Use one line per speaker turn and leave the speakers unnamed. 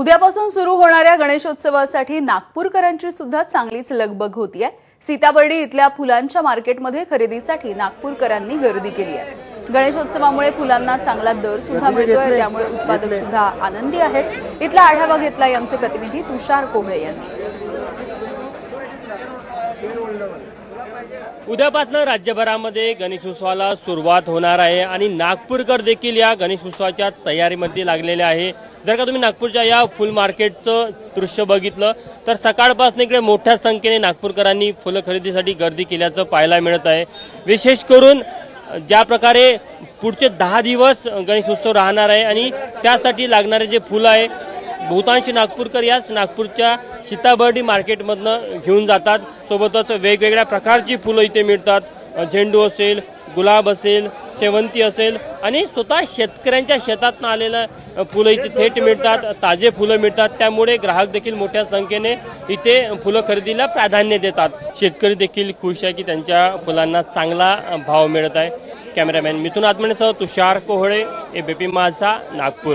उद्यापासून सुरू होणाऱ्या गणेशोत्सवासाठी नागपूरकरांची सुद्धा चांगलीच लगबग होतीये। सीताबर्डी इथल्या फुलांच्या मार्केटमध्ये खरेदीसाठी नागपूरकरांनी गर्दी केली आहे। गणेशोत्सवामुळे फुलांना चांगला दर सुद्धा मिळतोय, त्यामुळे उत्पादक सुद्धा आनंदी आहेत। इथला आढावा घेतलाय आमचे प्रतिनिधी तुषार कोहळे यांनी।
उद्यापासून राज्यभरामध्ये गणेशोत्सवाला सुरुवात होणार आहे आणि नागपूरकर देखील या गणेशोत्सवाच्या तयारीमध्ये लागलेले आहे। जर का तुम्ही नागपूरच्या या फुल मार्केटचं दृश्य बघितलं तर सकाळपासून इकडे मोठ्या संख्येने नागपूरकरांनी फुलं खरेदीसाठी गर्दी केल्याचं पाहायला मिळत आहे। विशेष करून ज्या प्रकारे पुढचे 10 दिवस गणेशोत्सव राहणार आहे आणि त्यासाठी लागणारे जे फुलं आहे बहुतांश नागपूरकर याच नागपूरच्या सीताबर्डी मार्केटमधनं घेऊन जातात। सोबतच वेगवेगळ्या प्रकारची फुलं इथे मिळतात। झेंडू असेल, गुलाब असेल, शेवंती असेल आणि स्वतः शेतकऱ्यांच्या शेतातून आलेलं फुलं इथे थेट मिळतात, ताजे फुलं मिळतात। त्यामुळे ग्राहक देखील मोठ्या संख्येने इथे फुलं खरेदीला प्राधान्य देतात। शेतकरी देखील खुश आहे की त्यांच्या फुलांना चांगला भाव मिळत आहे। कॅमेरामॅन मिथुन आत्मनेसह तुषार कोहळे, एबीपी माझा, नागपूर।